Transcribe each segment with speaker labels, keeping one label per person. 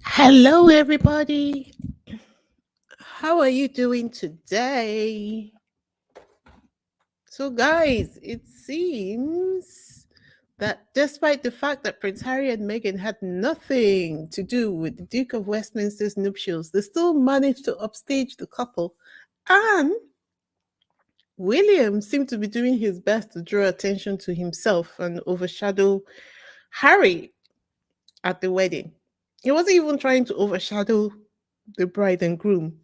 Speaker 1: Hello, everybody. How are you doing today? So, guys, it seems that despite the fact that Prince Harry and Meghan had nothing to do with the Duke of Westminster's nuptials, they still managed to upstage the couple. And William seemed to be doing his best to draw attention to himself and overshadow Harry at the wedding. He wasn't even trying to overshadow the bride and groom.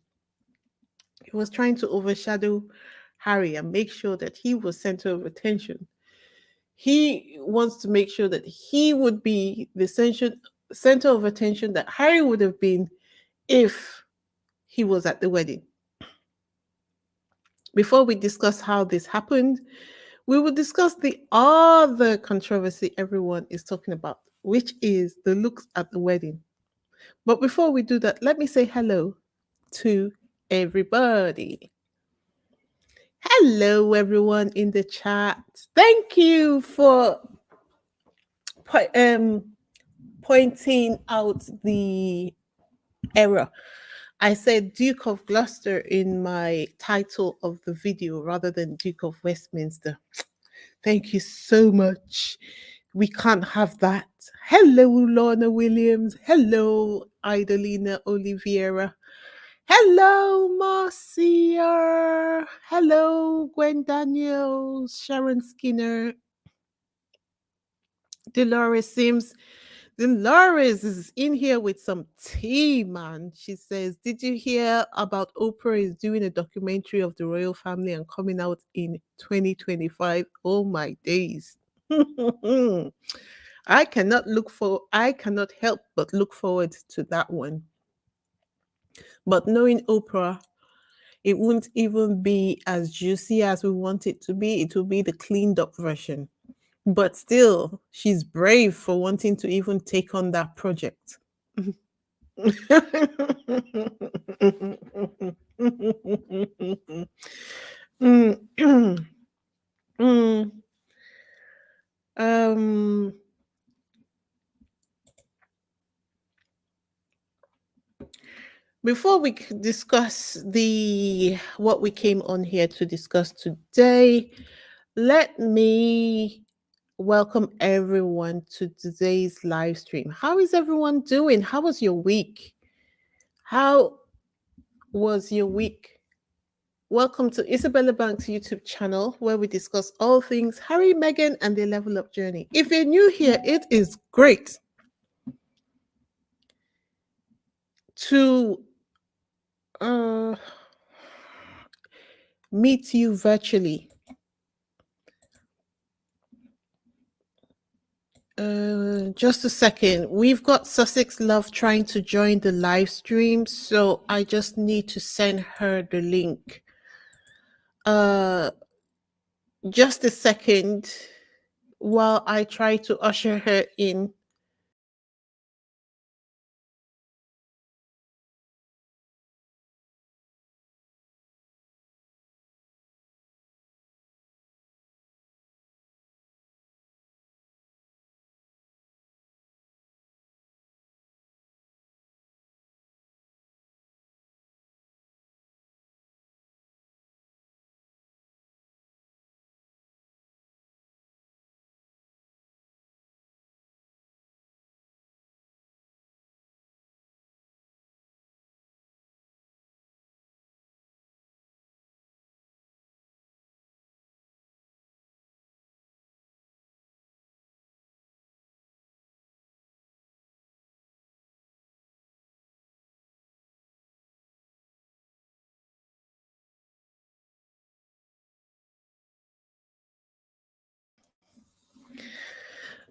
Speaker 1: He was trying to overshadow Harry and make sure that he was center of attention. He wants to make sure that he would be the center of attention that Harry would have been if he was at the wedding. Before we discuss how this happened, we will discuss the other controversy everyone is talking about, which is the looks at the wedding. But before we do that, let me say hello to everybody. Hello, everyone in the chat. Thank you for po- um, pointing out the error. I said Duke of Gloucester in my title of the video rather than Duke of Westminster. Thank you so much. We can't have that. Hello, Lorna Williams. Hello, Idolina Oliveira. Hello, Marcia. Hello, Gwen Daniels, Sharon Skinner, Dolores Sims. Dolores is in here with some tea, man. She says, "Did you hear about Oprah is doing a documentary of the royal family and coming out in 2025? Oh my days." I cannot help but look forward to that one. But knowing Oprah, it won't even be as juicy as we want it to be. It will be the cleaned up version. But still, she's brave for wanting to even take on that project. Mm, mm, um, before we discuss the what we came on here to discuss today, let me welcome everyone to today's live stream. How is everyone doing? How was your week? How was your week? Welcome to Isabella Bank's YouTube channel where we discuss all things Harry, Meghan, and their level up journey. If you're new here, it is great to uh, meet you virtually. Just a second. We've got Sussex Love trying to join the live stream, so I just need to send her the link. Uh, just a second while I try to usher her in.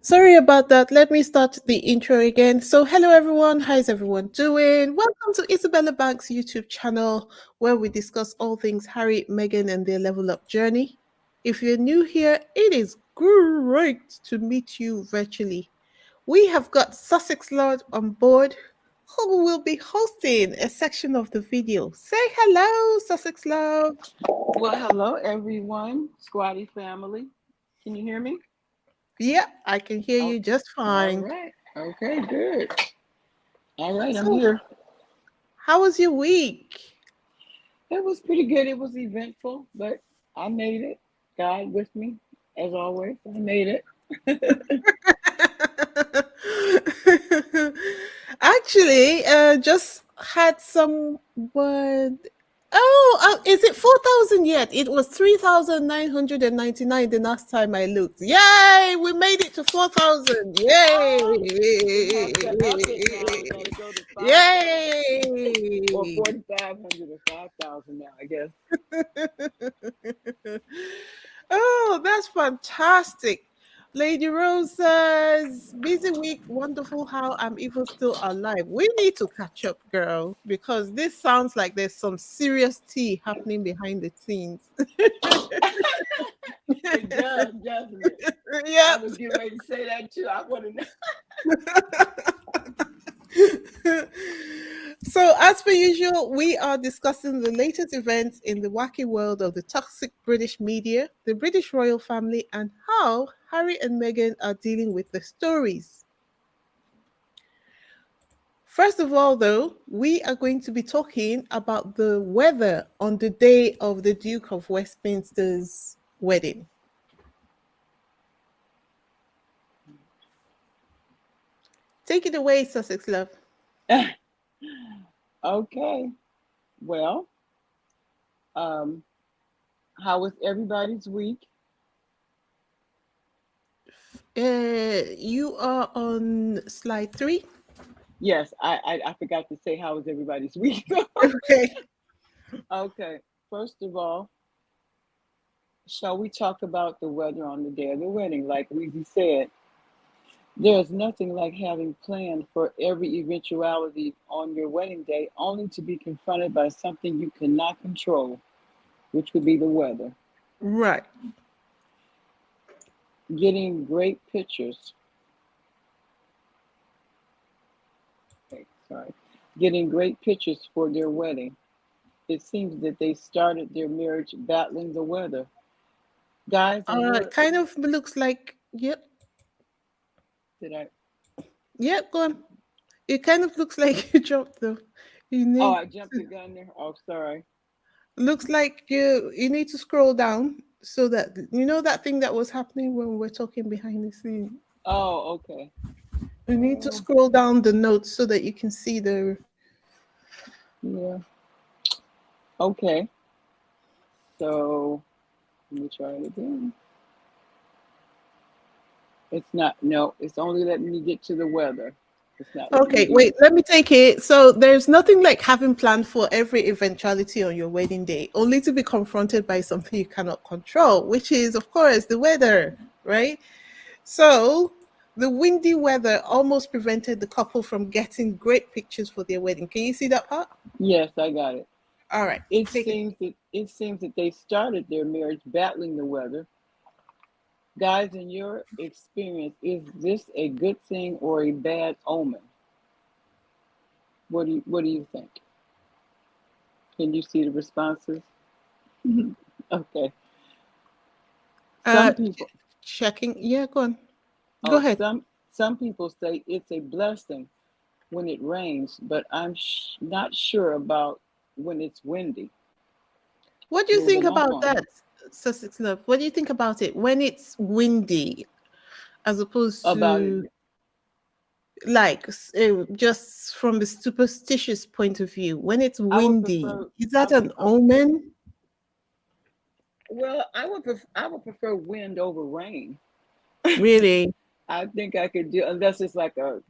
Speaker 1: Sorry about that. Let me start the intro again. So, hello everyone. How is everyone doing? Welcome to Isabella Banks YouTube channel where we discuss all things Harry, Meghan, and their level up journey. If you're new here, it is great to meet you virtually. We have got Sussex Lord on board who will be hosting a section of the video. Say hello, Sussex Love.
Speaker 2: Well, hello everyone, Squatty family. Can you hear me?
Speaker 1: Yeah, I can hear
Speaker 2: Oh,
Speaker 1: you just
Speaker 2: all
Speaker 1: fine.
Speaker 2: right. Okay, good. All right, I'm
Speaker 1: So,
Speaker 2: here.
Speaker 1: how was your week?
Speaker 2: It was pretty good. It was eventful, but I made it. God with me, as always. I made it.
Speaker 1: Actually, just had some word. Oh, is it 4,000 yet? It was 3,999 the last time I looked. Yay! We made it to 4,000.
Speaker 2: Oh, we
Speaker 1: Yay!
Speaker 2: have to up it now. We got to go to 5,000 or
Speaker 1: Yay!
Speaker 2: 4,500 or 5,000 now, I guess.
Speaker 1: Oh, that's fantastic. Lady Rose says, busy week, wonderful how I'm even still alive. We need to catch up, girl, because this sounds like there's some serious tea happening behind the scenes.
Speaker 2: It does, doesn't it? I
Speaker 1: Yep.
Speaker 2: was getting ready to say that too. I want to know.
Speaker 1: So, as per usual, we are discussing the latest events in the wacky world of the toxic British media, the British royal family, and how Harry and Meghan are dealing with the stories. First of all, though, we are going to be talking about the weather on the day of the Duke of Westminster's wedding. Take it away, Sussex Love.
Speaker 2: Okay. Well, um, how was everybody's week?
Speaker 1: You are on slide 3.
Speaker 2: Yes, I forgot to say how was everybody's week.
Speaker 1: Okay.
Speaker 2: Okay. First of all, shall we talk about the weather on the day of the wedding? Like Weezy said, there's nothing like having planned for every eventuality on your wedding day, only to be confronted by something you cannot control, which would be the weather.
Speaker 1: Right.
Speaker 2: Getting great pictures, okay, sorry, getting great pictures for their wedding. It seems that they started their marriage battling the weather. Guys, in
Speaker 1: It
Speaker 2: your,
Speaker 1: kind of looks like, yep,
Speaker 2: did I,
Speaker 1: yep, go on. It kind of looks like you dropped the, you
Speaker 2: oh,
Speaker 1: need,
Speaker 2: I jumped the gun there. Oh, sorry.
Speaker 1: looks like you need to scroll down so that, you know that thing that was happening when we're talking behind the scene.
Speaker 2: Oh, okay.
Speaker 1: You need to
Speaker 2: Oh,
Speaker 1: scroll down the notes so that you can see the,
Speaker 2: yeah. Okay. So let me try it again. It's not, no, it's only letting me get to the weather. It's not letting me
Speaker 1: okay,
Speaker 2: do
Speaker 1: wait,
Speaker 2: it.
Speaker 1: let me take it. So there's nothing like having planned for every eventuality on your wedding day, only to be confronted by something you cannot control, which is, of course, the weather, right? So the windy weather almost prevented the couple from getting great pictures for their wedding. Can you see that part?
Speaker 2: Yes, I got it.
Speaker 1: All right, take it.
Speaker 2: It seems that they started their marriage battling the weather. Guys, in your experience, is this a good thing or a bad omen? What do you think? Can you see the responses? Okay.
Speaker 1: Uh,
Speaker 2: Some people,
Speaker 1: checking. Yeah, go on. Go
Speaker 2: oh,
Speaker 1: ahead.
Speaker 2: some people say it's a blessing when it rains, but not sure about when it's windy.
Speaker 1: What do you think
Speaker 2: Moving
Speaker 1: about
Speaker 2: on.
Speaker 1: that, Sussex Love? What do you think about it when it's windy as opposed
Speaker 2: About it,
Speaker 1: to like just from a superstitious point of view? When it's
Speaker 2: I would
Speaker 1: windy,
Speaker 2: prefer.
Speaker 1: is that an omen?
Speaker 2: Well, I would prefer wind over rain.
Speaker 1: Really?
Speaker 2: I think I could do, unless it's like a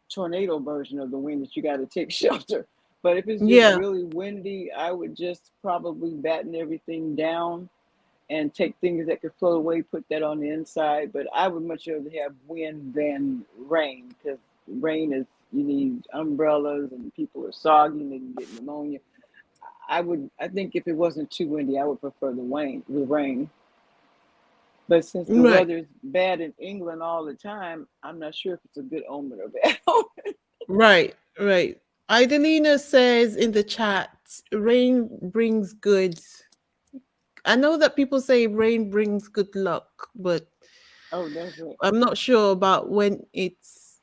Speaker 2: tornado version of the wind that you got to take shelter. But if it's just
Speaker 1: Yeah.
Speaker 2: really windy, I would just probably batten everything down and take things that could float away, put that on the inside. But I would much rather have wind than rain, because rain is, you need umbrellas and people are soggy and they can get pneumonia. I think if it wasn't too windy, I would prefer the rain. But since the
Speaker 1: Right.
Speaker 2: weather's bad in England all the time, I'm not sure if it's a good omen or bad omen.
Speaker 1: Right, right. Idalina says in the chat, rain brings good. I know that people say rain brings good luck, but
Speaker 2: Oh, that's it.
Speaker 1: I'm not sure about when it's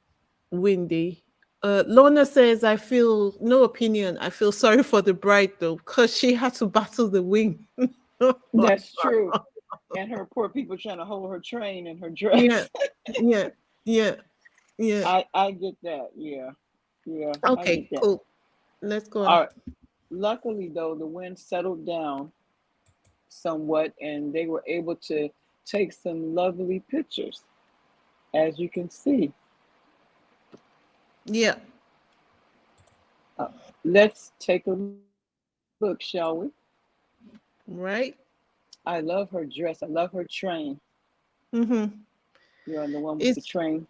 Speaker 1: windy. Lorna says, I feel no opinion. I feel sorry for the bride though, because she had to battle the wind.
Speaker 2: That's true. And her poor people trying to hold her train and her
Speaker 1: Yeah,
Speaker 2: dress.
Speaker 1: yeah, yeah, yeah.
Speaker 2: I get that. Yeah. Yeah, I
Speaker 1: Okay,
Speaker 2: get that.
Speaker 1: cool. Let's go on.
Speaker 2: All right. Luckily though, the wind settled down somewhat and they were able to take some lovely pictures, as you can see.
Speaker 1: Yeah,
Speaker 2: Uh, let's take a look, shall we?
Speaker 1: right.
Speaker 2: I love her dress. I love her train.
Speaker 1: Mm-hmm.
Speaker 2: You're on the one with the
Speaker 1: It's
Speaker 2: train.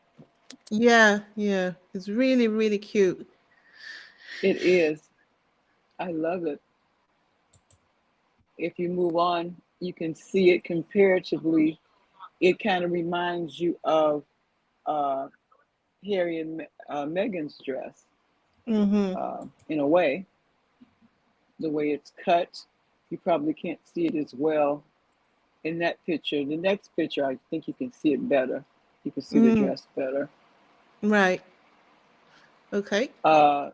Speaker 1: yeah, yeah. It's really, really cute.
Speaker 2: It is. I love it. If you move on, you can see it comparatively. It kind of reminds you of uh, Harry and Meghan's dress
Speaker 1: Mm-hmm.
Speaker 2: in a way, the way it's cut. You probably can't see it as well in that picture. The next picture, I think you can see it better. You can see the
Speaker 1: Mm,
Speaker 2: dress better.
Speaker 1: right. Okay.
Speaker 2: Uh,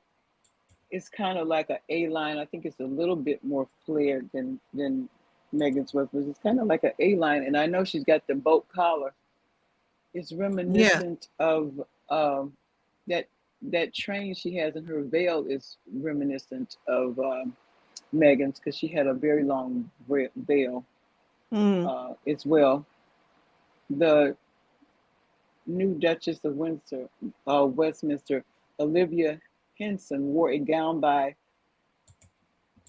Speaker 2: it's kind of like an A line. I think it's a little bit more flared than Megan's was, but it's kind of like an A line. And I know she's got the boat collar. It's
Speaker 1: Yeah.
Speaker 2: reminiscent of that that train she has in her veil is reminiscent of Megan's because she had a very long veil
Speaker 1: Mm,
Speaker 2: as well. The new Duchess of Windsor, Westminster, Olivia Henson wore a gown by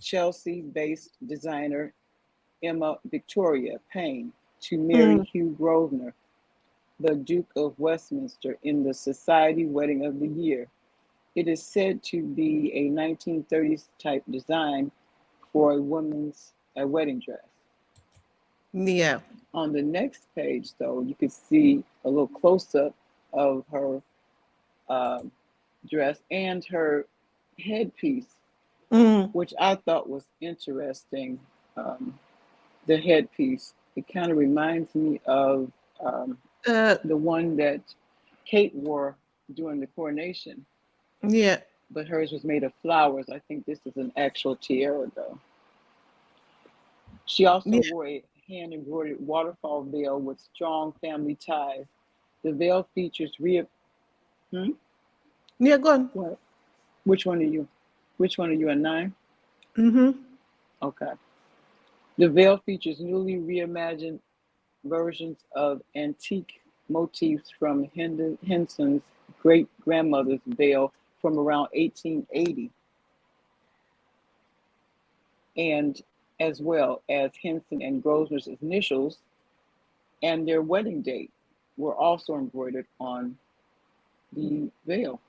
Speaker 2: Chelsea-based designer Emma Victoria Payne to marry
Speaker 1: mm.
Speaker 2: Hugh Grosvenor, the Duke of Westminster, in the Society Wedding of the Year. It is said to be a 1930s type design for a wedding dress.
Speaker 1: Yeah.
Speaker 2: On the next page, though, you can see a little close up of her uh, dress and her headpiece,
Speaker 1: Mm.
Speaker 2: which I thought was interesting. Um, the headpiece, it kind of reminds me of um,
Speaker 1: Uh,
Speaker 2: the one that Kate wore during the coronation,
Speaker 1: yeah.
Speaker 2: but hers was made of flowers. I think this is an actual tiara, though. She also
Speaker 1: Yeah.
Speaker 2: wore a hand embroidered waterfall veil with strong family ties. The veil features hmm?
Speaker 1: Yeah, go on.
Speaker 2: What? Which one are you? Which one are you, a nine?
Speaker 1: Mm-hmm.
Speaker 2: Okay. The veil features newly reimagined versions of antique motifs from Henson's great grandmother's veil from around 1880, and as well as Henson and Grosvenor's initials and their wedding date were also embroidered on the veil.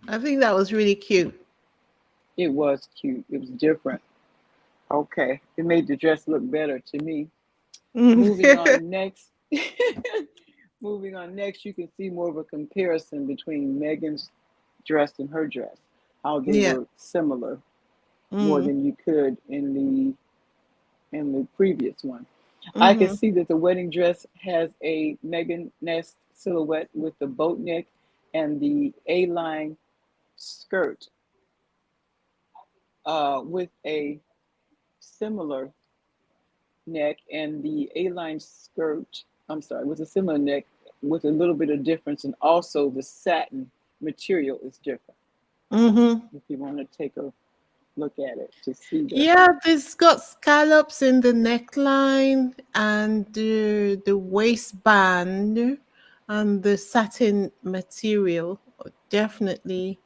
Speaker 1: I think that was really cute.
Speaker 2: It was cute. It was different. Okay. It made the dress look better to me.
Speaker 1: Mm.
Speaker 2: Moving on next. Moving on next, you can see more of a comparison between Megan's dress and her dress, how they
Speaker 1: Yeah.
Speaker 2: were similar more
Speaker 1: Mm.
Speaker 2: than you could in the previous one. I can
Speaker 1: Mm-hmm.
Speaker 2: see that the wedding dress has a Megan Nest silhouette with the boat neck and the A-line skirt with a similar neck and the A-line skirt, I'm sorry, with a similar neck with a little bit of difference, and also the satin material is different.
Speaker 1: Mm-hmm.
Speaker 2: If you want to take a look at it to see the
Speaker 1: Yeah, this got scallops in the neckline and the waistband and the satin material. Definitely.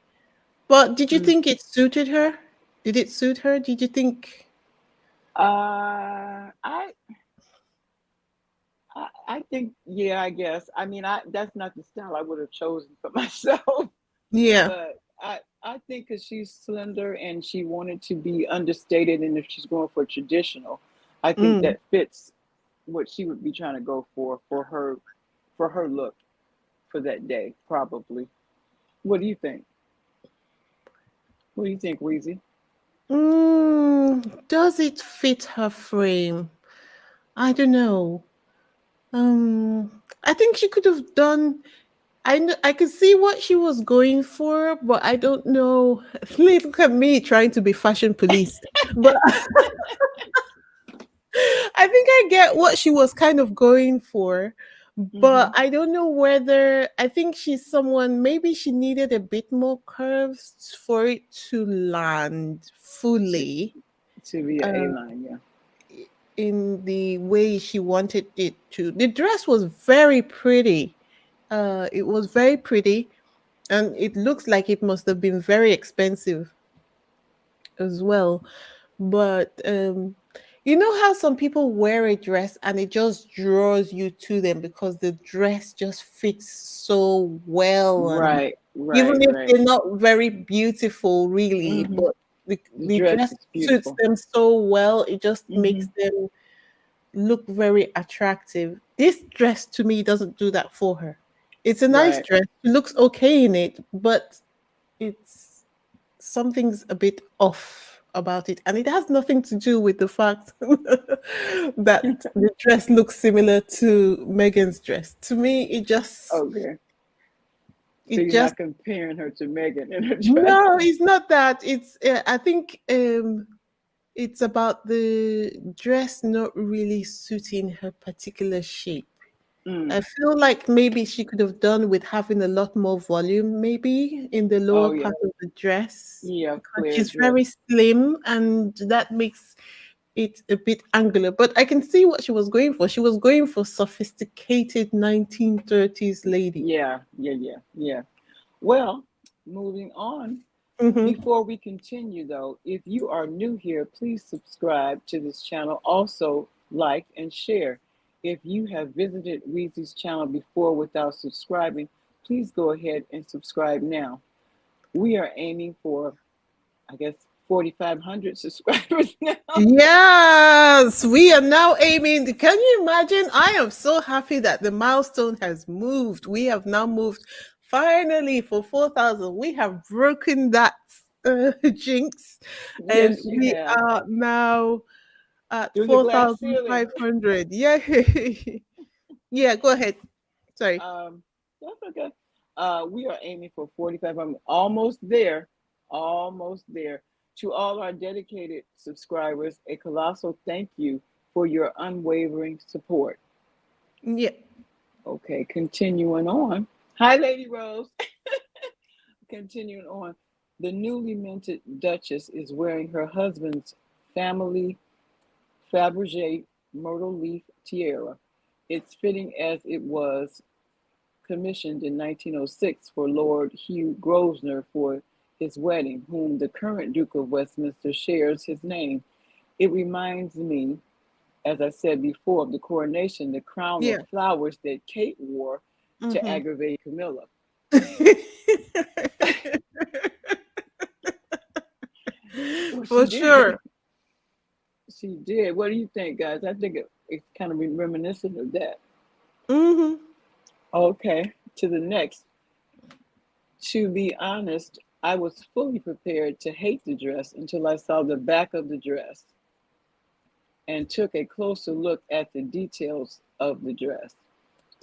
Speaker 1: But did you
Speaker 2: mm,
Speaker 1: think it suited her? Did it suit her? Did you think?
Speaker 2: I I think yeah, I guess. I mean, I that's not the style I would have chosen for myself,
Speaker 1: Yeah.
Speaker 2: but I think because she's slender and she wanted to be understated, and if she's going for traditional, I think
Speaker 1: Mm.
Speaker 2: that fits what she would be trying to go for her look for that day, probably. What do you think? What do you think, Weezy?
Speaker 1: Does it fit her frame? I don't know. I think she could have done. I could see what she was going for, but I don't know. Look at me trying to be fashion police. But I think I get what she was kind of going for, but
Speaker 2: Hmm.
Speaker 1: I don't know whether I think she's someone maybe she needed a bit more curves for it to land
Speaker 2: To
Speaker 1: fully
Speaker 2: to be an
Speaker 1: uh,
Speaker 2: A-line, yeah.
Speaker 1: in the way she wanted it to. The dress was very pretty. It was very pretty, and it looks like it must have been very expensive as well. But you know how some people wear a dress and it just draws you to them because the dress just fits so well, and
Speaker 2: Right,
Speaker 1: even
Speaker 2: right,
Speaker 1: if
Speaker 2: right.
Speaker 1: they're not very beautiful really,
Speaker 2: Hmm.
Speaker 1: but
Speaker 2: The
Speaker 1: the
Speaker 2: dress
Speaker 1: dress
Speaker 2: is
Speaker 1: suits
Speaker 2: beautiful.
Speaker 1: them so well, it just makes
Speaker 2: Hmm.
Speaker 1: them look very attractive. This dress to me doesn't do that for her. It's a nice
Speaker 2: Right.
Speaker 1: dress. She looks okay in it, but it's something's a bit off about it. And it has nothing to do with the fact that the dress looks similar to Megan's dress. To me,
Speaker 2: Okay. So
Speaker 1: it
Speaker 2: you're
Speaker 1: just,
Speaker 2: not comparing her to Megan in her dress.
Speaker 1: no, it's not that. I think it's about the dress not really suiting her particular shape.
Speaker 2: Mm.
Speaker 1: I feel like maybe she could have done with having a lot more volume, maybe in the lower
Speaker 2: Oh yeah.
Speaker 1: part of the dress,
Speaker 2: Yeah,
Speaker 1: because
Speaker 2: flare
Speaker 1: she's
Speaker 2: dress.
Speaker 1: very slim and that makes it a bit angular. But I can see what she was going for. She was going for sophisticated 1930s lady.
Speaker 2: Yeah, yeah, yeah, yeah. Well, moving on.
Speaker 1: Hmm.
Speaker 2: Before we continue, though, if you are new here, please subscribe to this channel. Also, like and share. If you have visited Reezy's channel before without subscribing, please go ahead and subscribe now. We are aiming for, I guess, 4,500 subscribers now.
Speaker 1: Yes, we are now aiming. Can you imagine? I am so happy that the milestone has moved. We have now moved finally for 4,000. We have broken that jinx, and
Speaker 2: Yes, you
Speaker 1: we
Speaker 2: have.
Speaker 1: are now at
Speaker 2: Through the glass ceiling.
Speaker 1: 4,500. Yeah. Yeah, go ahead. Sorry.
Speaker 2: Um, that's okay. We are aiming for 4,500. Almost there. Almost there. To all our dedicated subscribers, a colossal thank you for your unwavering support.
Speaker 1: Yeah.
Speaker 2: Okay, continuing on. Hi, Lady Rose. Continuing on. The newly minted Duchess is wearing her husband's family Fabergé myrtle leaf tiara. It's fitting as it was commissioned in 1906 for Lord Hugh Grosvenor for his wedding, whom the current Duke of Westminster shares his name. It reminds me, as I said before, of the coronation, the crown of
Speaker 1: Yeah.
Speaker 2: flowers that Kate wore to
Speaker 1: Hmm.
Speaker 2: aggravate Camilla. Well, she
Speaker 1: For
Speaker 2: did.
Speaker 1: sure.
Speaker 2: She did. What do you think, guys? I think it's kind of reminiscent of that.
Speaker 1: Hmm.
Speaker 2: Okay, to the next. To be honest, I was fully prepared to hate the dress until I saw the back of the dress and took a closer look at the details of the dress.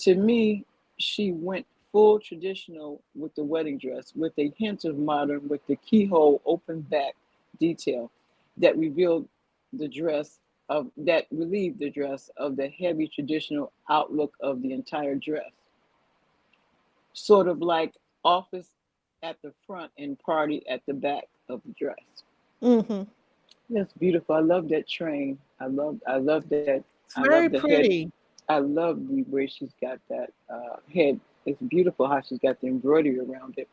Speaker 2: To me, she went full traditional with the wedding dress, with a hint of modern, with the keyhole open back detail that revealed the dress that relieved the dress of the heavy traditional outlook of the entire dress. Sort of like office at the front and party at the back of the dress.
Speaker 1: Hmm.
Speaker 2: That's beautiful. I love that train. I love that.
Speaker 1: It's
Speaker 2: I love
Speaker 1: very
Speaker 2: the head.
Speaker 1: pretty.
Speaker 2: I love the way she's got that head. It's beautiful how she's got the embroidery around it.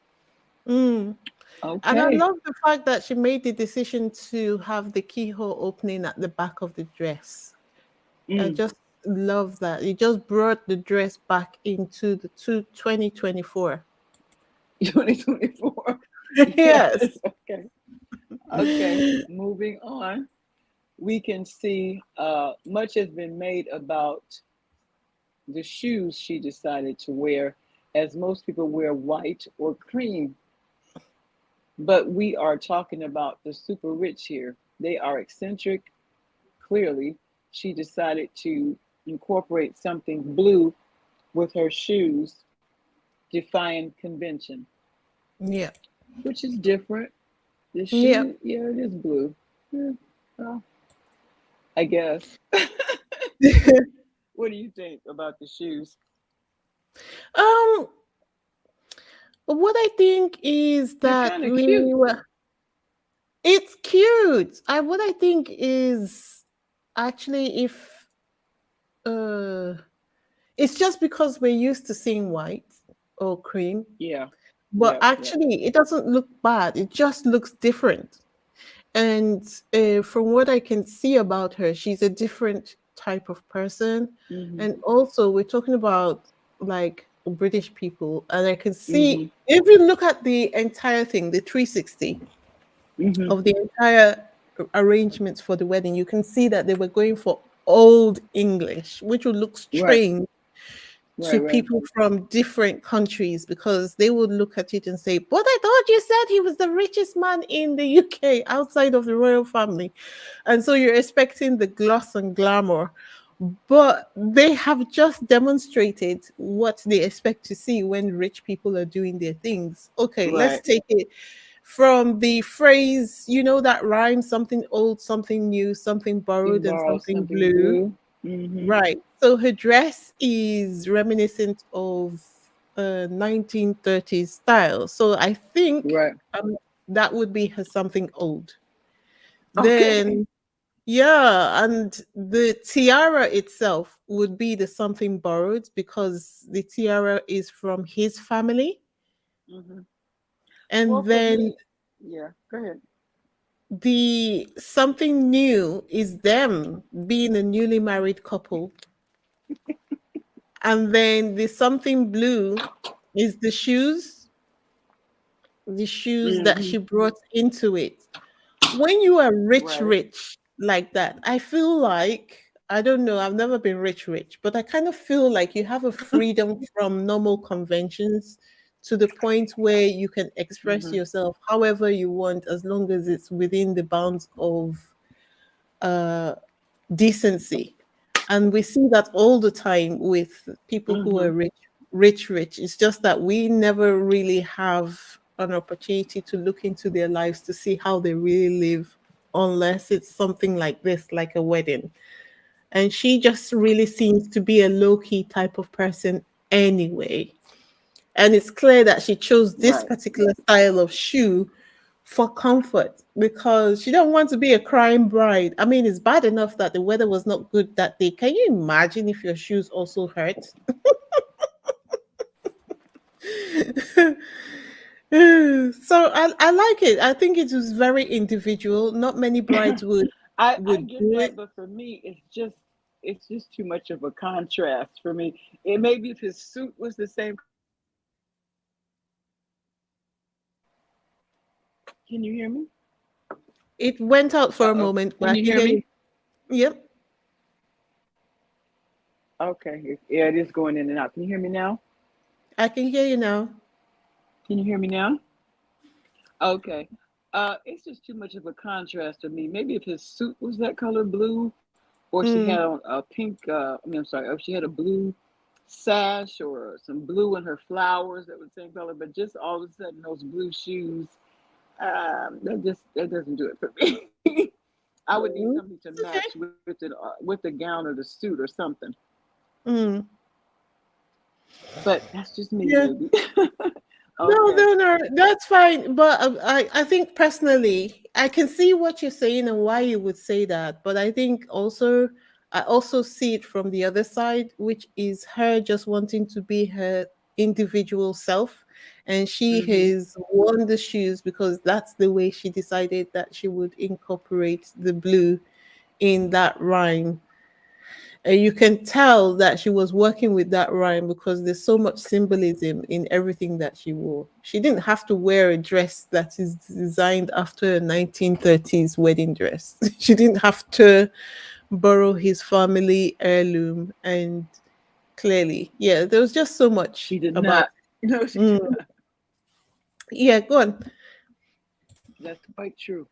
Speaker 1: Mm. And I
Speaker 2: Okay.
Speaker 1: love the fact that she made the decision to have the keyhole opening at the back of the dress. I
Speaker 2: Mm.
Speaker 1: just love that. It just brought the dress back into the 2024.
Speaker 2: 2024.
Speaker 1: Yes.
Speaker 2: Yes. Okay. Okay. Moving on. We can see much has been made about the shoes she decided to wear, as most people wear white or cream. But we are talking about the super rich here. They are eccentric. Clearly, she decided to incorporate something blue with her shoes defying convention,
Speaker 1: Yeah.
Speaker 2: which is different. The
Speaker 1: Yeah.
Speaker 2: shoe, yeah, it is blue. Yeah, well, I guess. What do you think about the shoes?
Speaker 1: um what I think is
Speaker 2: They're
Speaker 1: that
Speaker 2: kind of
Speaker 1: we
Speaker 2: cute.
Speaker 1: were it's cute. What I think is actually if uh it's just because we're used to seeing white or cream,
Speaker 2: Yeah,
Speaker 1: but
Speaker 2: yeah, yeah.
Speaker 1: actually it doesn't look bad. It just looks different. And from what I can see about her, she's a different type of person.
Speaker 2: Mhm,
Speaker 1: And also, we're talking about like British people, and I can
Speaker 2: mhm,
Speaker 1: see if you look at the entire thing, the 360
Speaker 2: mhm.
Speaker 1: of the entire arrangements for the wedding, you can see that they were going for old English, which would look
Speaker 2: Right,
Speaker 1: strange
Speaker 2: right,
Speaker 1: to
Speaker 2: right,
Speaker 1: people from different countries because they would look at it and say, "But I thought you said he was the richest man in the UK outside of the royal family." And so you're expecting the gloss and glamour. But they have just demonstrated what they expect to see when rich people are doing their things. Okay, let's
Speaker 2: right.
Speaker 1: take it from the phrase, you know, that rhyme something old, something new, something
Speaker 2: You
Speaker 1: borrowed, and
Speaker 2: borrow
Speaker 1: something
Speaker 2: something
Speaker 1: blue.
Speaker 2: blue. Mhm.
Speaker 1: Right. So her dress is reminiscent of 1930s style. So I think
Speaker 2: Right.
Speaker 1: that would be her something old.
Speaker 2: Okay.
Speaker 1: Then, yeah, and the tiara itself would be the something borrowed because the tiara is from his family.
Speaker 2: Mhm. Well,
Speaker 1: And
Speaker 2: for
Speaker 1: then
Speaker 2: me, yeah. Go ahead.
Speaker 1: the something new is them being a newly married couple. And then the something blue is the shoes that
Speaker 2: Mhm.
Speaker 1: she brought into it. When you are rich,
Speaker 2: Right.
Speaker 1: rich like that, I feel like, I don't know, I've never been rich, rich, but I kind of feel like you have a freedom from normal conventions to the point where you can express
Speaker 2: Mhm.
Speaker 1: yourself however you want as long as it's within the bounds of uh decency. And we see that all the time with people who are
Speaker 2: Mhm.
Speaker 1: rich, rich, rich. It's just that we never really have an opportunity to look into their lives to see how they really live, unless it's something like this, like a wedding. And she just really seems to be a low key type of person anyway. And it's clear that she chose this
Speaker 2: Right.
Speaker 1: particular style of shoe for comfort because she don't want to be a crying bride. I mean, it's bad enough that the weather was not good that day. Can you imagine if your shoes also hurt? So I like it. I think it was very individual. Not many brides
Speaker 2: I
Speaker 1: would
Speaker 2: get
Speaker 1: do
Speaker 2: that,
Speaker 1: it.
Speaker 2: but for me, it's just too much of a contrast for me. It maybe if his suit was the same. Can you hear me?
Speaker 1: It went out for
Speaker 2: Uh
Speaker 1: a
Speaker 2: oh.
Speaker 1: moment, but
Speaker 2: Can
Speaker 1: I
Speaker 2: you
Speaker 1: can
Speaker 2: hear
Speaker 1: hear you.
Speaker 2: me?
Speaker 1: Yep,
Speaker 2: Okay. Yeah, it is going in and out. Can you hear me now?
Speaker 1: I can hear you now.
Speaker 2: Can you hear me now? Okay. It's just too much of a contrast to me. Maybe if his suit was that color blue, or she had
Speaker 1: Mm,
Speaker 2: on a pink, I mean, I'm sorry, if she had a blue sash or some blue in her flowers that was the same color, but just all of a sudden those blue shoes, that doesn't do it for me. I would need
Speaker 1: mm,
Speaker 2: something to
Speaker 1: okay.
Speaker 2: match with it, with the gown or the suit or something.
Speaker 1: Mm,
Speaker 2: But that's just me,
Speaker 1: yeah.
Speaker 2: maybe.
Speaker 1: No,
Speaker 2: Okay.
Speaker 1: no, no, that's fine. But I think personally, I can see what you're saying and why you would say that. But I think also, I also see it from the other side, which is her just wanting to be her individual self. And she
Speaker 2: Mhm.
Speaker 1: has worn the shoes because that's the way she decided that she would incorporate the blue in that rhyme. And you can tell that she was working with that rhyme because there's so much symbolism in everything that she wore. She didn't have to wear a dress that is designed after a 1930s wedding dress. She didn't have to borrow his family heirloom. And clearly, yeah, there was just so much
Speaker 2: She did
Speaker 1: about.
Speaker 2: not. No, she
Speaker 1: Mm,
Speaker 2: did not.
Speaker 1: yeah, go on.
Speaker 2: That's quite true.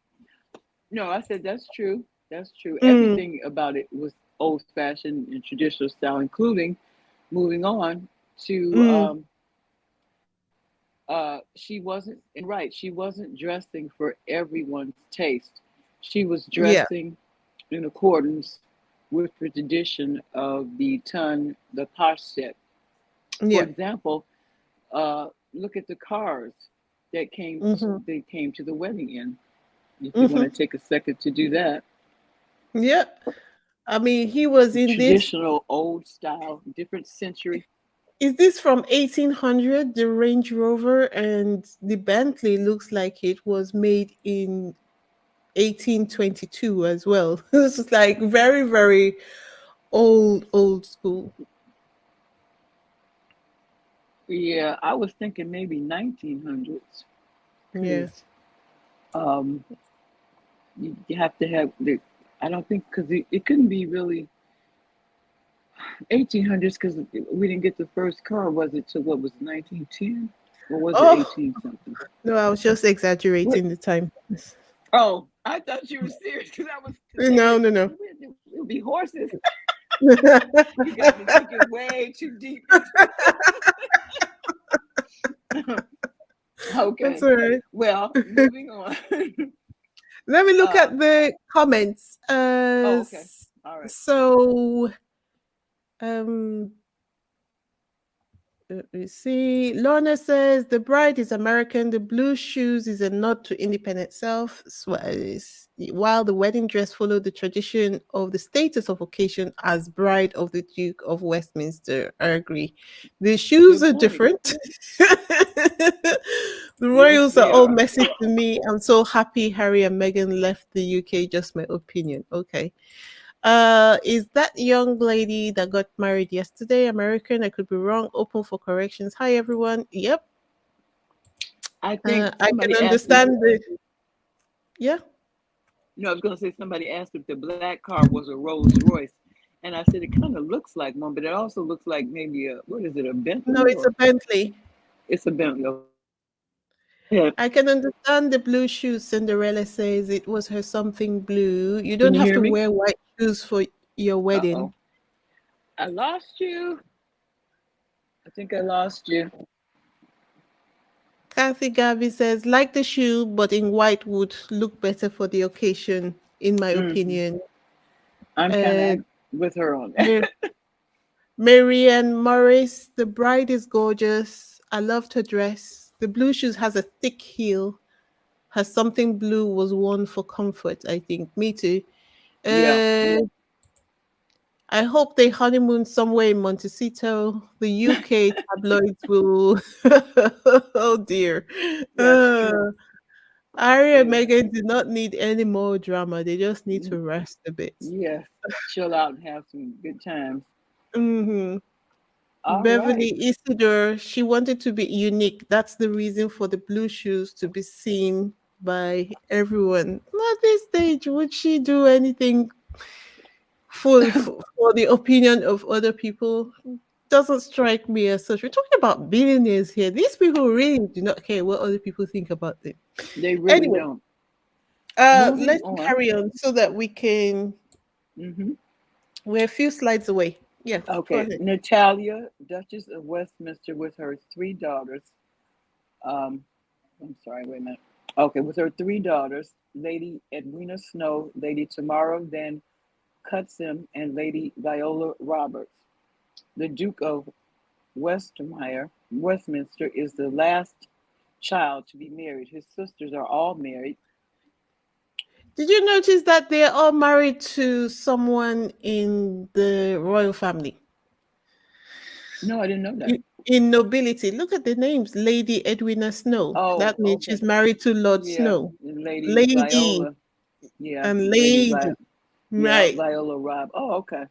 Speaker 2: No, I said that's true. That's true.
Speaker 1: Mm,
Speaker 2: Everything about it was old fashioned and traditional style, including moving on to
Speaker 1: mm,
Speaker 2: She wasn't, and right, she wasn't dressing for everyone's taste. She was
Speaker 1: Yeah.
Speaker 2: dressing in accordance with the tradition of the ton, the set. For
Speaker 1: Yeah.
Speaker 2: example, look at the cars
Speaker 1: Mm-hmm.
Speaker 2: they came to the wedding in. If you want to
Speaker 1: Mm-hmm.
Speaker 2: take a second to do that,
Speaker 1: Yeah. I mean, he was in this.
Speaker 2: traditional, old style, different century.
Speaker 1: Is this from 1800, the Range Rover? And the Bentley looks like it was made in 1822 as well. This is like very, very old school.
Speaker 2: Yeah, I was thinking maybe 1900s
Speaker 1: Yeah.
Speaker 2: because um, you have to have the. I don't think because it couldn't be really 1800s because we didn't get the first car. Was it to what was it, 1910 or was it
Speaker 1: Oh,
Speaker 2: 18 something?
Speaker 1: no, I was just
Speaker 2: What?
Speaker 1: exaggerating the time.
Speaker 2: Oh, I thought you were serious because I was
Speaker 1: No,
Speaker 2: thinking
Speaker 1: no, no.
Speaker 2: it would be horses. You got me thinking way too deep into.
Speaker 1: That's
Speaker 2: Okay,
Speaker 1: all right.
Speaker 2: well, moving on.
Speaker 1: Let me look
Speaker 2: uh,
Speaker 1: at the comments.
Speaker 2: oh, okay, all right.
Speaker 1: So, um, let me see. Lorna says the bride is American. The blue shoes is a nod to independent self. While the wedding dress followed the tradition of the status of occasion as bride of the Duke of Westminster. I agree. The shoes
Speaker 2: Good
Speaker 1: are
Speaker 2: point.
Speaker 1: different. The
Speaker 2: Yes,
Speaker 1: royals are
Speaker 2: they
Speaker 1: all
Speaker 2: are.
Speaker 1: messy to me. I'm so happy Harry and Meghan left the UK. Just my opinion. Okay. Is that young lady that got married yesterday American? I could be wrong. Open for corrections. Hi, everyone. Yep.
Speaker 2: I think
Speaker 1: I can
Speaker 2: somebody asked if,
Speaker 1: understand the. Yeah.
Speaker 2: I was going to say somebody asked if the black car was a Rolls Royce, and I said it kind of looks like one, but it also looks like maybe a what is it, a
Speaker 1: No,
Speaker 2: Bentley
Speaker 1: it's a
Speaker 2: or
Speaker 1: Bentley.
Speaker 2: it's a Bentley. Okay, yeah.
Speaker 1: I can understand the blue shoes. Cinderella says it was her something blue. You
Speaker 2: Can
Speaker 1: don't
Speaker 2: you
Speaker 1: have
Speaker 2: hear
Speaker 1: to
Speaker 2: me?
Speaker 1: wear white shoes for your
Speaker 2: Uh oh,
Speaker 1: wedding.
Speaker 2: I lost you. I think I lost you.
Speaker 1: Kathy Garvey says, like the shoe, but in white would look better for the occasion, in my
Speaker 2: Hmm.
Speaker 1: opinion.
Speaker 2: I'm kind
Speaker 1: Uh,
Speaker 2: of with her on that.
Speaker 1: Mar- Marianne Morris, the bride is gorgeous. I loved her dress. The blue shoes has a thick heel. Her something blue was worn for comfort, I think. Me too.
Speaker 2: Yeah.
Speaker 1: Uh, I hope they honeymoon somewhere in Montecito. The UK tabloids will. Oh dear.
Speaker 2: That's
Speaker 1: Uh,
Speaker 2: true.
Speaker 1: Harry and
Speaker 2: They,
Speaker 1: Meghan do not need any more drama. They just need
Speaker 2: mm,
Speaker 1: to rest a bit.
Speaker 2: yes, chill out and have some good times.
Speaker 1: Hmm.
Speaker 2: All right.
Speaker 1: Beverly Isidore, she wanted to be unique. That's the reason for the blue shoes to be seen by everyone. Not this stage. Would she do anything for the opinion of other people? Doesn't strike me as such. We're talking about billionaires here. These people really do not care what other people think about them.
Speaker 2: They really
Speaker 1: Anyway,
Speaker 2: don't. Moving
Speaker 1: let's
Speaker 2: on.
Speaker 1: carry on so that we can.
Speaker 2: Hmm.
Speaker 1: We're a few slides away. Yes, go
Speaker 2: Okay.
Speaker 1: ahead.
Speaker 2: Natalia, Duchess of Westminster, with her three daughters. Um, I'm sorry, wait a minute. Okay, with her three daughters, Lady Edwina Snow, Lady Tamara Van Cutsem, and Lady Viola Roberts. The Duke of Westminster is the last child to be married. His sisters are all married.
Speaker 1: Did you notice that they're all married to someone in the royal family?
Speaker 2: No, I didn't know that.
Speaker 1: In nobility, look at the names. Lady Edwina Snow.
Speaker 2: Oh,
Speaker 1: That means
Speaker 2: okay.
Speaker 1: she's married to Lord
Speaker 2: Yeah,
Speaker 1: Snow.
Speaker 2: Lady
Speaker 1: Lady
Speaker 2: Viola. Yeah,
Speaker 1: and
Speaker 2: Lady
Speaker 1: lady.
Speaker 2: yeah,
Speaker 1: Right.
Speaker 2: Viola Rob. Oh, okay.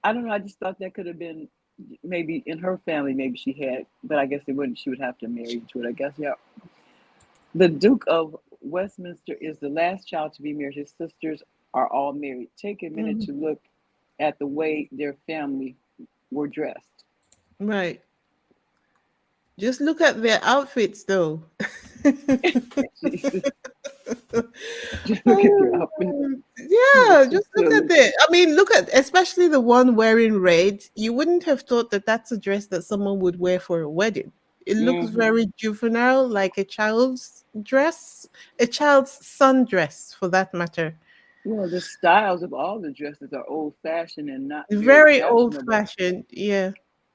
Speaker 2: I don't know. I just thought that could have been maybe in her family. Maybe she had, but I guess it wouldn't. She would have to marry into it. I guess. Yeah. The Duke of Westminster is the last child to be married. His sisters are all married. Take a minute
Speaker 1: Mhm.
Speaker 2: to look at the way their family were dressed.
Speaker 1: Right. Just look at their outfits, though.
Speaker 2: Jesus, just look at their outfit.
Speaker 1: Yeah,
Speaker 2: That's so
Speaker 1: just look at
Speaker 2: silly.
Speaker 1: it. I mean, look at especially the one wearing red. You wouldn't have thought that that's a dress that someone would wear for a wedding. It looks
Speaker 2: Hmm.
Speaker 1: very juvenile, like a child's dress, a child's sundress for that matter.
Speaker 2: Well, the styles of all the dresses are old fashioned and not very
Speaker 1: Very old
Speaker 2: fashionable.
Speaker 1: fashioned. Yeah.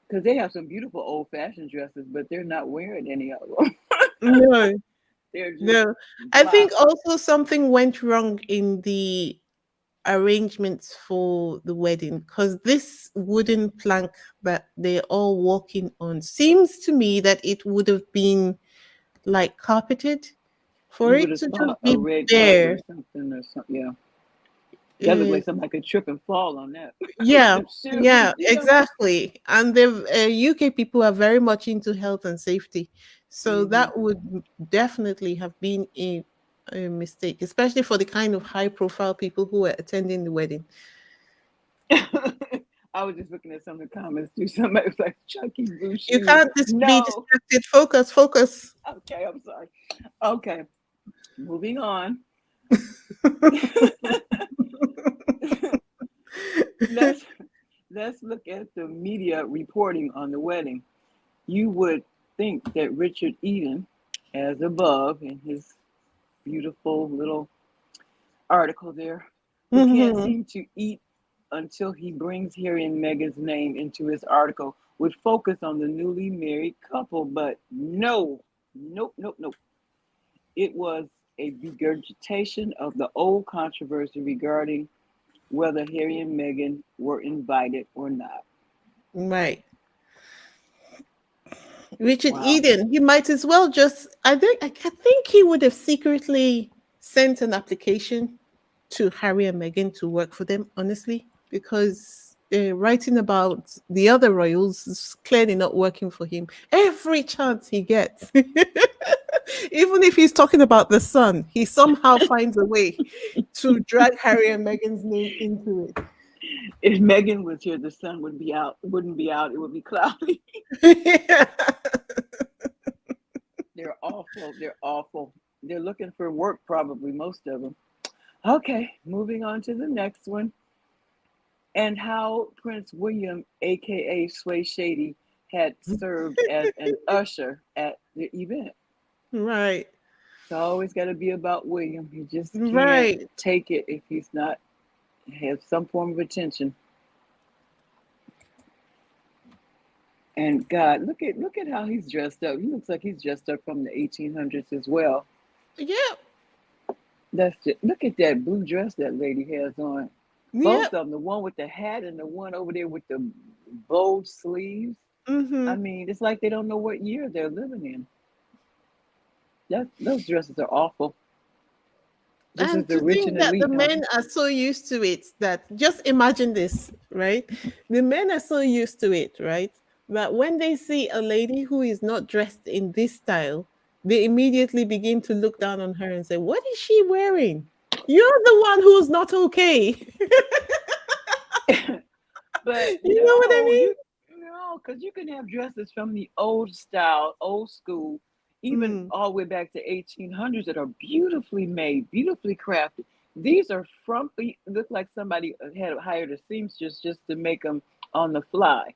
Speaker 2: Because they have some beautiful old fashioned dresses, but they're not wearing any of them.
Speaker 1: No,
Speaker 2: They're just
Speaker 1: no. I
Speaker 2: blah.
Speaker 1: think also something went wrong in the arrangements for the wedding because this wooden plank that they're all walking on seems to me that it would have been like carpeted for
Speaker 2: You would
Speaker 1: it
Speaker 2: have
Speaker 1: to just
Speaker 2: thought a
Speaker 1: be
Speaker 2: red carpet
Speaker 1: bare.
Speaker 2: or something or something. Yeah, that looked
Speaker 1: Uh,
Speaker 2: like somebody could trip and fall on that.
Speaker 1: yeah,
Speaker 2: Them shoes,
Speaker 1: yeah,
Speaker 2: you know.
Speaker 1: exactly. And the UK people are very much into health and safety, so
Speaker 2: Hmm.
Speaker 1: that would definitely have been a mistake, especially for the kind of high profile people who were attending the wedding.
Speaker 2: I was just looking at some of the comments too. Somebody was like Chucky blue
Speaker 1: You
Speaker 2: shoes.
Speaker 1: can't be
Speaker 2: No.
Speaker 1: distracted. Focus, focus.
Speaker 2: Okay, I'm sorry. Okay, moving on. let's let's look at the media reporting on the wedding. You would think that Richard Eden, as above in his beautiful little article there, who can't
Speaker 1: Mhm.
Speaker 2: seem to eat until he brings Harry and Meghan's name into his article, would focus on the newly married couple, but no, nope, nope, nope. It was a regurgitation of the old controversy regarding whether Harry and Meghan were invited or not.
Speaker 1: Right. Richard
Speaker 2: Wow.
Speaker 1: Eden, he might as well just I think he would have secretly sent an application to Harry and Meghan to work for them, honestly, because writing about the other royals is clearly not working for him. Every chance he gets, even if he's talking about the sun, he somehow finds a way to drag Harry and Meghan's name into
Speaker 2: If Meghan was here, the sun would be out. It wouldn't be out. It would be cloudy.
Speaker 1: it.
Speaker 2: They're awful. They're awful. They're looking for work, probably, most of them. Okay, moving on to the next one. And how Prince William, aka Sway Shady, had served as an usher at the event.
Speaker 1: Right,
Speaker 2: It's always got to be about William. He just can't
Speaker 1: right.
Speaker 2: take it if he's not have some form of attention. And God, look at how he's dressed up. He looks like he's dressed up from the 1800s as well.
Speaker 1: Yeah,
Speaker 2: That's it. Look at that blue dress that lady has on.
Speaker 1: yeah.
Speaker 2: Both of them, the one with the hat and the one over there with the bold sleeves. I
Speaker 1: Hmm.
Speaker 2: mean, it's like they don't know what year they're living in. Those dresses are awful. This is
Speaker 1: And
Speaker 2: the
Speaker 1: to
Speaker 2: rich and
Speaker 1: think that the
Speaker 2: elite, huh?
Speaker 1: men are so used to it that just imagine this, right? The men are so used to it, right? That when they see a lady who is not dressed in this style, they immediately begin to look down on her and say, "What is she wearing? You're the one who's not okay."
Speaker 2: But
Speaker 1: You know what I
Speaker 2: no,
Speaker 1: mean?
Speaker 2: because you can have dresses from the old style, old school, even
Speaker 1: Mm,
Speaker 2: all the way back to 1800s that are beautifully made, beautifully crafted. These are frumpy, look like somebody had hired a seamstress just to make them on the fly.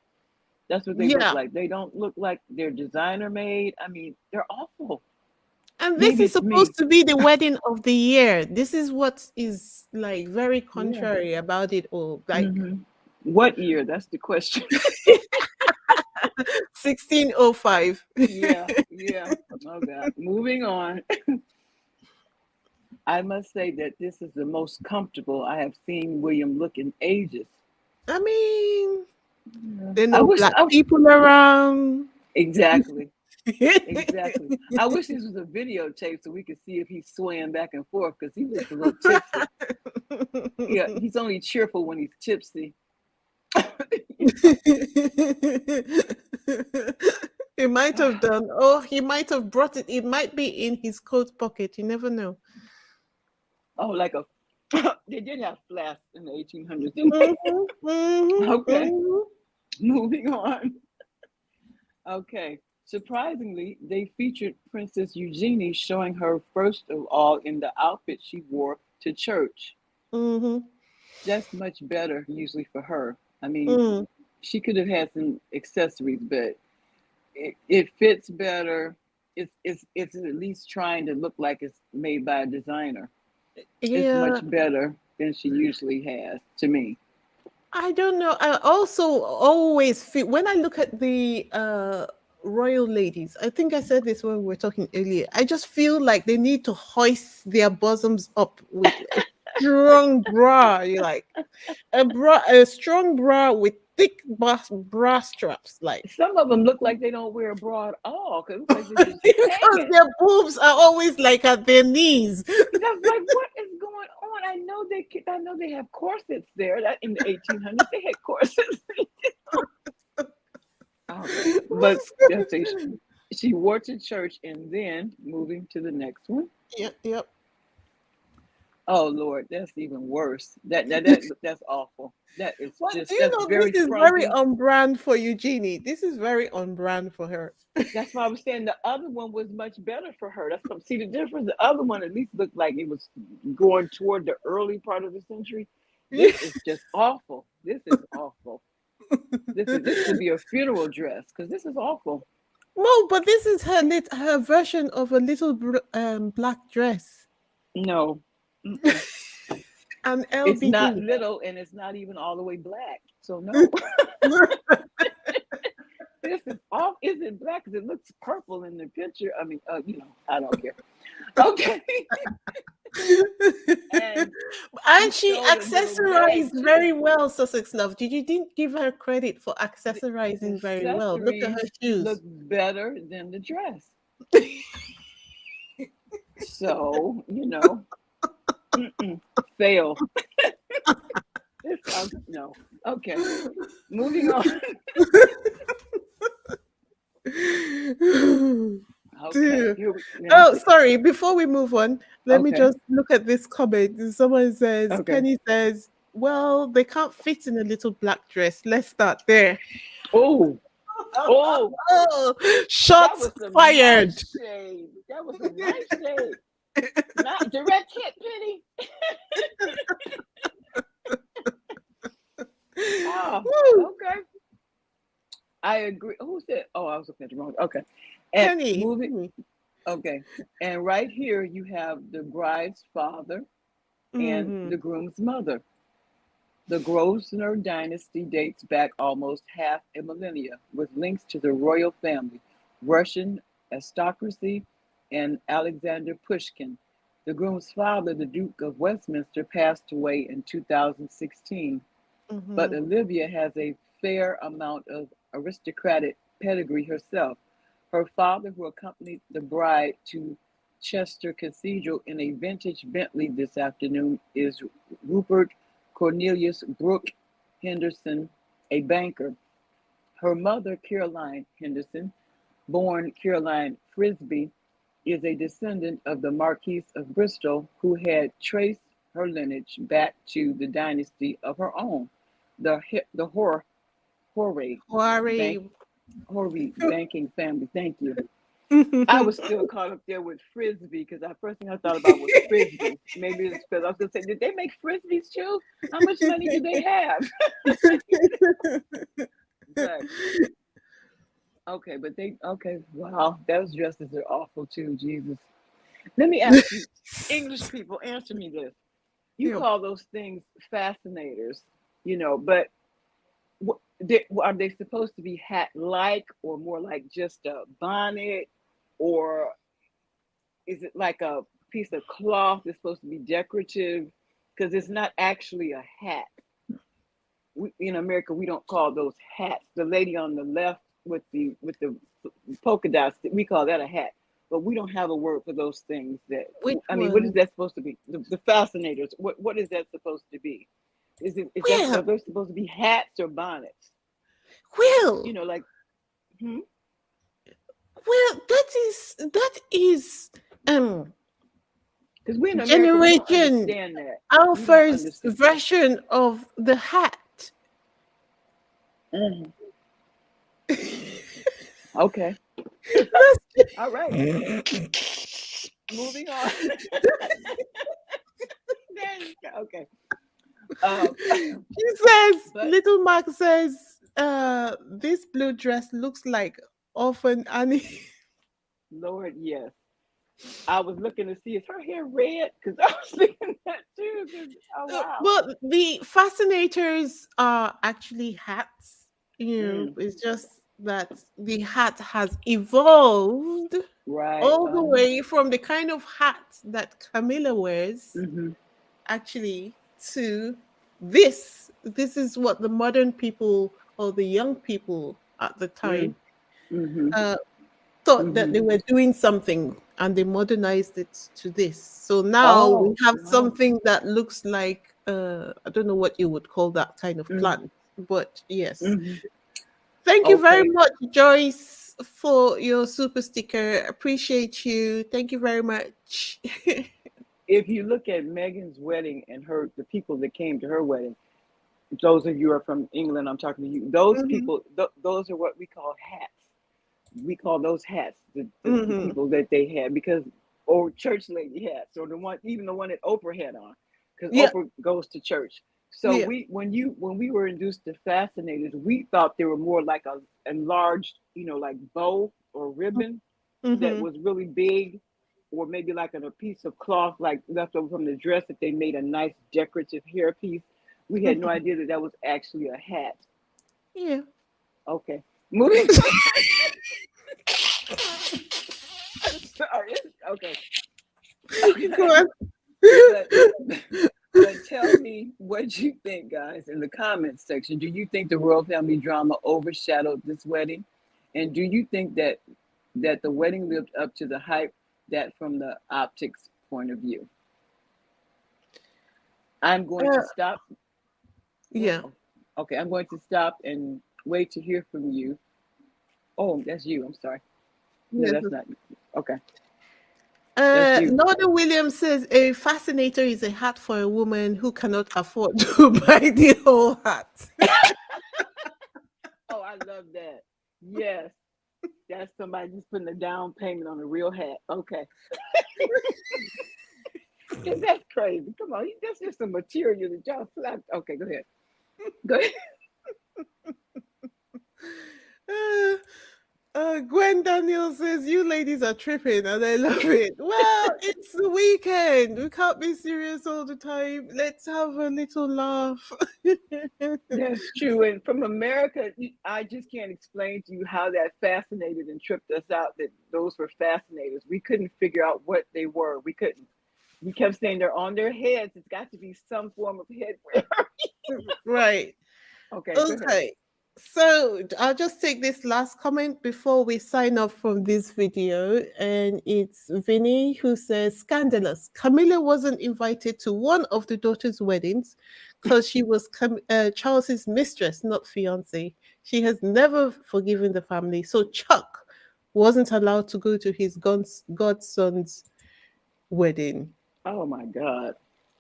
Speaker 2: That's what they look
Speaker 1: yeah.
Speaker 2: like. They don't look like they're designer made. I mean, they're awful.
Speaker 1: And this
Speaker 2: Maybe
Speaker 1: is
Speaker 2: it's
Speaker 1: supposed
Speaker 2: me.
Speaker 1: to be the wedding of the year. This is what is like very
Speaker 2: Yeah.
Speaker 1: contrary about it all. Like
Speaker 2: Hmm. What year? That's the question.
Speaker 1: 1605.
Speaker 2: Yeah, yeah. Oh God. Moving on. I must say that this is the most comfortable I have seen William look in ages.
Speaker 1: I mean,
Speaker 2: Yeah.
Speaker 1: there are
Speaker 2: I
Speaker 1: no
Speaker 2: wish
Speaker 1: black
Speaker 2: I
Speaker 1: people around.
Speaker 2: exactly, exactly. I wish this was a videotape so we could see if he's swaying back and forth because he looks a little tipsy. Yeah, he's only cheerful when he's tipsy.
Speaker 1: He might have done. Oh, he might have brought it. It might be in his coat pocket. You never know.
Speaker 2: Oh, like a they did have flasks in the 1800s, didn't they?
Speaker 1: Mhm, mhm,
Speaker 2: Okay,
Speaker 1: mhm.
Speaker 2: moving on. Okay. Surprisingly, they featured Princess Eugenie showing her first of all in the outfit she wore to church.
Speaker 1: Mhm,
Speaker 2: That's much better usually for her. I mean,
Speaker 1: mm.
Speaker 2: she could have had some accessories, but it fits better. It's at least trying to look like it's made by a designer. It's much
Speaker 1: Yeah,
Speaker 2: better than she usually has to me.
Speaker 1: I don't know. I also always feel when I look at the royal ladies, I think I said this when we were talking earlier. I just feel like they need to hoist their bosoms up with a strong bra. You like a strong bra with thick bra straps, like
Speaker 2: Some of them look like they don't wear a bra at all. 'Cause it looks like they're just
Speaker 1: because
Speaker 2: hanging.
Speaker 1: their boobs are always like at their knees.
Speaker 2: That's like, what is going on? I know they have corsets there. That in the 1800s they had corsets. Okay, but that's a, she wore to church, and then moving to the next one.
Speaker 1: Yep, yep.
Speaker 2: Oh Lord, that's even worse. That's awful. That is
Speaker 1: Well,
Speaker 2: just
Speaker 1: do you
Speaker 2: that's
Speaker 1: know this
Speaker 2: very
Speaker 1: is very
Speaker 2: frumpy.
Speaker 1: on brand for Eugenie? This is very on brand for her.
Speaker 2: That's why I was saying the other one was much better for her. That's what, see the difference. The other one at least looked like it was going toward the early part of the century. This is just awful. This is awful. This could be a funeral dress because this is awful.
Speaker 1: No, but this is her version of a little black dress,
Speaker 2: No, mm-mm.
Speaker 1: an
Speaker 2: It's not
Speaker 1: LBD.
Speaker 2: little and it's not even all the way black. So no, this is off. Is it black? Because it looks purple in the picture. I mean, I don't care. Okay, and she
Speaker 1: And she
Speaker 2: showed a little leg
Speaker 1: accessorized very
Speaker 2: too.
Speaker 1: well, Sussex Love. You didn't give her credit for
Speaker 2: The
Speaker 1: accessorizing very well. Look at her
Speaker 2: accessories look
Speaker 1: shoes.
Speaker 2: better than the dress. So mm-mm, fail. This no. Okay, moving on. Okay,
Speaker 1: Dude.
Speaker 2: here we now.
Speaker 1: Oh, sorry. Before we move on, let me
Speaker 2: Okay,
Speaker 1: just look at this comment. Someone says,
Speaker 2: okay.
Speaker 1: Penny says, well, they can't fit in a little black dress. Let's start there.
Speaker 2: Oh, oh,
Speaker 1: Oh,
Speaker 2: that
Speaker 1: shots
Speaker 2: was some
Speaker 1: fired.
Speaker 2: nice shade. That was some nice shade. Not direct hit, Penny. Oh,
Speaker 1: Woo.
Speaker 2: okay. I agree. Who said? Oh, I was looking at the wrong. Okay, and
Speaker 1: Penny.
Speaker 2: moving. Okay, and right here you have the bride's father and
Speaker 1: Mm-hmm.
Speaker 2: the groom's mother. The Grosvenor dynasty dates back almost half a millennia, with links to the royal family, Russian aristocracy, and Alexander Pushkin. The groom's father, the Duke of Westminster, passed away in 2016, but
Speaker 1: Mm-hmm.
Speaker 2: Olivia has a fair amount of aristocratic pedigree herself. Her father, who accompanied the bride to Chester Cathedral in a vintage Bentley this afternoon, is Rupert Cornelius Brooke Henderson, a banker. Her mother, Caroline Henderson, born Caroline Frisbee, is a descendant of the Marquis of Bristol, who had traced her lineage back to the dynasty of her own, the Horry bank
Speaker 1: Worry.
Speaker 2: Horry banking family. Thank you. I was still caught up there with frisbee because the first thing I thought about was frisbee. Maybe it's because I was gonna say, did they make frisbees too? How much money do they have? But okay, but they okay. Wow, those dresses are awful too. Jesus, let me ask you, English people, answer me this. You
Speaker 1: Yep.
Speaker 2: call those things fascinators, but are they supposed to be hat-like or more like just a bonnet, or is it like a piece of cloth that's supposed to be decorative? Because it's not actually a hat. In America, we don't call those hats. The lady on the left with the polka dots, we call that a hat. But we don't have a word for those things. That
Speaker 1: Which
Speaker 2: I mean, what is
Speaker 1: one?
Speaker 2: that supposed to be? The fascinators. What is that supposed to be? Are
Speaker 1: Well,
Speaker 2: they supposed to be hats or bonnets?
Speaker 1: well,
Speaker 2: Like hmm?
Speaker 1: that is
Speaker 2: Because we in America, we don't
Speaker 1: Generation
Speaker 2: understand that. We don't
Speaker 1: Alpha's
Speaker 2: understand.
Speaker 1: version of the hat.
Speaker 2: Mhm. Okay. All right. Moving on. There you go. Okay. Um,
Speaker 1: He says,
Speaker 2: but
Speaker 1: Little Mark says, this blue dress looks like of an anime.
Speaker 2: Lord, yes. I was looking to see is her hair red? Because I was thinking that too. 'Cause, oh wow.
Speaker 1: Well, the fascinators are actually hats.
Speaker 2: Mm,
Speaker 1: It's just that the hat has evolved
Speaker 2: right.
Speaker 1: all the way from the kind of hat that Camilla wears,
Speaker 2: Mm-hmm.
Speaker 1: actually, to this. This is what the modern people or the young people at the
Speaker 2: Mm,
Speaker 1: time
Speaker 2: mm-hmm.
Speaker 1: uh, thought that
Speaker 2: Mm-hmm.
Speaker 1: they were doing something and they modernized it to this. So now we
Speaker 2: Oh,
Speaker 1: have
Speaker 2: wow.
Speaker 1: something that looks like I don't know what you would call that kind of
Speaker 2: Mm,
Speaker 1: plant, but yes.
Speaker 2: mm-hmm.
Speaker 1: Thank you very
Speaker 2: Okay.
Speaker 1: much, Joyce, for your super sticker. Appreciate you. Thank you very much.
Speaker 2: If you look at Megan's wedding and the people that came to her wedding, those of you who are from England, I'm talking to you. Those
Speaker 1: Mhm,
Speaker 2: people, those are what we call hats. We call those hats the
Speaker 1: mhm.
Speaker 2: people that they had because, or church lady hats, or the one, even the one that Oprah had on, because
Speaker 1: Yeah,
Speaker 2: Oprah goes to church. So
Speaker 1: yeah.
Speaker 2: when we were introduced to Fascinators, we thought they were more like a enlarged, like bow or ribbon that
Speaker 1: Mhm.
Speaker 2: was really big, or maybe like on a piece of cloth, like left over from the dress that they made a nice decorative hairpiece. We had no
Speaker 1: Mhm.
Speaker 2: idea that that was actually a hat.
Speaker 1: Yeah.
Speaker 2: Okay, moving. I'm sorry. Okay,
Speaker 1: Go
Speaker 2: okay,
Speaker 1: on.
Speaker 2: but but tell me what you think, guys, in the comments section. Do you think the royal family drama overshadowed this wedding, and do you think that the wedding lived up to the hype that from the optics point of view? I'm going to
Speaker 1: Uh,
Speaker 2: stop. What?
Speaker 1: yeah.
Speaker 2: Oh, okay, I'm going to stop and wait to hear from you. Oh, that's you. I'm sorry. No,
Speaker 1: Yes.
Speaker 2: that's not you. Okay, that's you.
Speaker 1: Lorna Williams says a fascinator is a hat for a woman who cannot afford to buy the whole hat.
Speaker 2: Oh, I love that. Yes, that's somebody just putting a down payment on a real hat. Okay, because that's crazy. Come on, that's just some material that y'all slapped. Okay, go ahead. Go ahead.
Speaker 1: Uh, Gwen Daniel says, you ladies are tripping and I love it. Well, it's the weekend. We can't be serious all the time. Let's have a little laugh.
Speaker 2: That's true. And from America, I just can't explain to you how that fascinated and tripped us out that those were fascinators. We couldn't figure out what they were. We couldn't. We kept saying they're on their heads. It's got to be some form of headwear.
Speaker 1: Right.
Speaker 2: Okay, go ahead.
Speaker 1: Okay. So I'll just take this last comment before we sign off from this video. And it's Vinny who says, scandalous. Camilla wasn't invited to one of the daughter's weddings because she was Charles's mistress, not fiance. She has never forgiven the family. So Chuck wasn't allowed to go to his godson's wedding.
Speaker 2: Oh my God.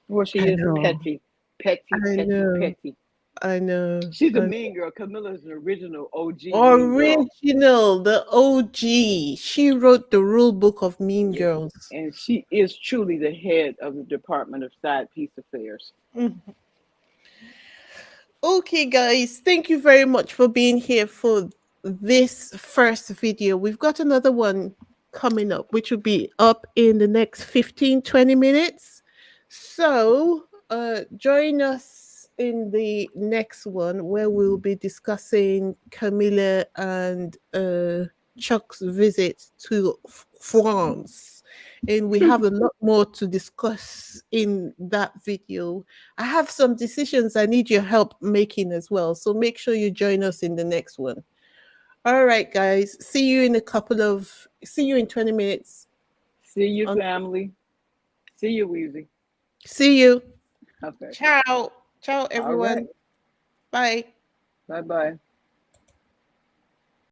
Speaker 2: Well, she
Speaker 1: I
Speaker 2: is
Speaker 1: know.
Speaker 2: petty, petty,
Speaker 1: I
Speaker 2: petty,
Speaker 1: know.
Speaker 2: petty.
Speaker 1: I know.
Speaker 2: She's a
Speaker 1: I
Speaker 2: mean girl. Camilla's an original OG mean girl.
Speaker 1: Original, the OG. She wrote the rule book of Mean
Speaker 2: Yeah.
Speaker 1: Girls.
Speaker 2: And she is truly the head of the Department of Side Piece Affairs.
Speaker 1: Mhm. Okay, guys, thank you very much for being here for this first video. We've got another one coming up, which will be up in the next 15-20 minutes. So, join us in the next one where we'll be discussing Camilla and Chuck's visit to France. And we have a lot more to discuss in that video. I have some decisions I need your help making as well. So make sure you join us in the next one. All right, guys. See you in 20 minutes.
Speaker 2: See you,
Speaker 1: Un-
Speaker 2: family. See you, Weezy.
Speaker 1: See you.
Speaker 2: Okay.
Speaker 1: Ciao. Ciao,
Speaker 2: All right.
Speaker 1: everyone. Bye.
Speaker 2: Bye bye.